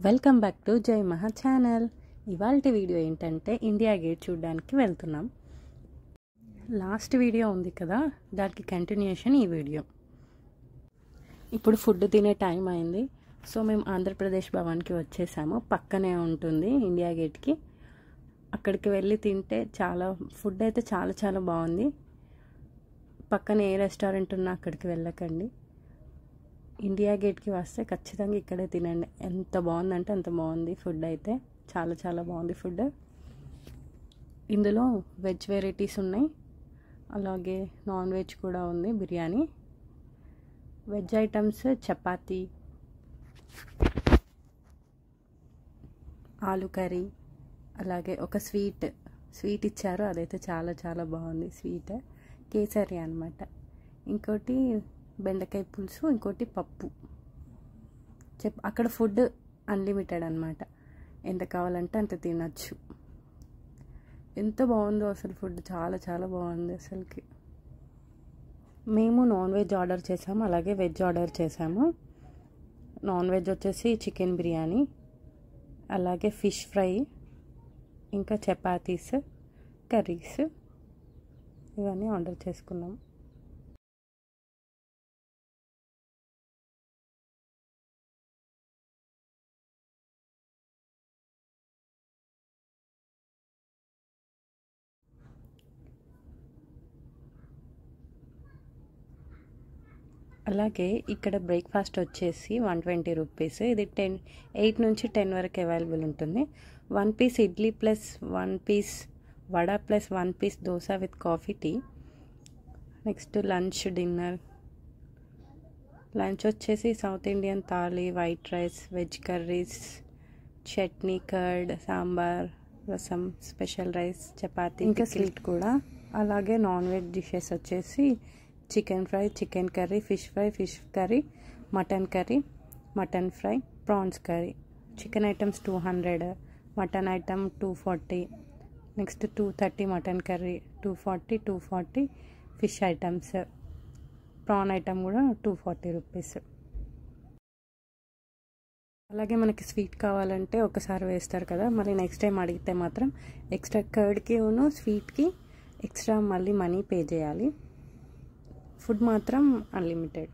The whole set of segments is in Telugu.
వెల్కమ్ బ్యాక్ టు జై మహా ఛానల్. ఇవాల్టి వీడియో ఏంటంటే ఇండియా గేట్ చూడడానికి వెళ్తున్నాం. లాస్ట్ వీడియో ఉంది కదా, దానికి కంటిన్యూషన్ ఈ వీడియో. ఇప్పుడు ఫుడ్ తినే టైం అయింది. సో మేము ఆంధ్రప్రదేశ్ భవన్కి వచ్చేసాము. పక్కనే ఉంటుంది ఇండియా గేట్కి. అక్కడికి వెళ్ళి తింటే ఫుడ్ అయితే చాలా బాగుంది. పక్కన ఏ రెస్టారెంట్ ఉన్నా అక్కడికి వెళ్ళకండి. ఇండియా గేట్కి వస్తే ఖచ్చితంగా ఇక్కడే తినండి. ఎంత బాగుందంటే అంత బాగుంది ఫుడ్ అయితే. చాలా బాగుంది ఫుడ్. ఇందులో వెజ్ వెరైటీస్ ఉన్నాయి, అలాగే నాన్ వెజ్ కూడా ఉంది. బిర్యానీ, వెజ్ ఐటమ్స్ చపాతీ, ఆలు కర్రీ, అలాగే ఒక స్వీట్ ఇచ్చారు. అదైతే చాలా బాగుంది. స్వీట్ కేసరి అన్నమాట. ఇంకోటి బెండకాయ పులుసు, ఇంకోటి పప్పు. అక్కడ ఫుడ్ అన్లిమిటెడ్ అన్నమాట. ఎంత కావాలంటే అంత తినచ్చు. ఎంత బాగుందో అసలు ఫుడ్, చాలా బాగుంది అసలుకి. మేము నాన్ వెజ్ ఆర్డర్ చేసాము, అలాగే వెజ్ ఆర్డర్ చేసాము. నాన్ వెజ్ వచ్చేసి చికెన్ బిర్యానీ, అలాగే ఫిష్ ఫ్రై, ఇంకా చపాతీస్, కర్రీస్, ఇవన్నీ ఆర్డర్ చేసుకున్నాం. అలాగే ఇక్కడ బ్రేక్ఫాస్ట్ వచ్చేసి 120 రూపీస్. ఇది 8 నుంచి 10 వరకు అవైలబుల్ ఉంటుంది. 1 piece idli plus 1 piece vada plus 1 piece dosa with coffee, tea. Next dinner lunch వచ్చేసి South Indian thali, white rice, veg curries, chutney, curd, sambar, rasam, special rice, chapati, ఇంకా స్వీట్ కూడా. అలాగే నాన్ వెజ్ డిషెస్ వచ్చేసి chicken fry, chicken curry, fish fry, fish curry, mutton curry, mutton fry, prawns curry. Chicken items 200, mutton item 240, next 230 mutton curry, 240 fish items, PRAN item కూడా 240 రూపీస్. అలాగే మనకి స్వీట్ కావాలంటే ఒకసారి వేస్తారు కదా, మళ్ళీ నెక్స్ట్ టైం అడిగితే మాత్రం ఎక్స్ట్రా కర్డ్కి స్వీట్కి ఎక్స్ట్రా మళ్ళీ మనీ పే చేయాలి. ఫుడ్ మాత్రం అన్లిమిటెడ్.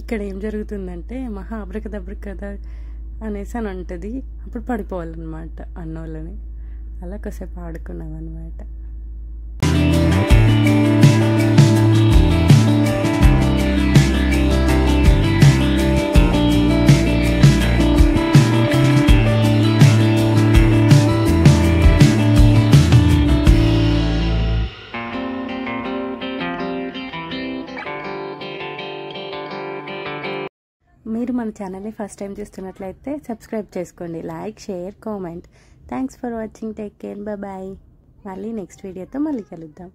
ఇక్కడ ఏం జరుగుతుందంటే మహా అబ్రకదబ్రకదా అనేసి అని ఉంటుంది. అప్పుడు పడిపోవాలన్నమాట అన్నోళ్ళని. అలా కాసేపు ఆడుకున్నాం అనమాట. మీరు మన ఛానల్ని ఫస్ట్ టైం చూస్తున్నట్లయితే సబ్స్క్రైబ్ చేసుకోండి. Like, share, comment. Thanks for watching. Take care. Bye. మళ్ళీ నెక్స్ట్ వీడియోతో మళ్ళీ కలుద్దాం.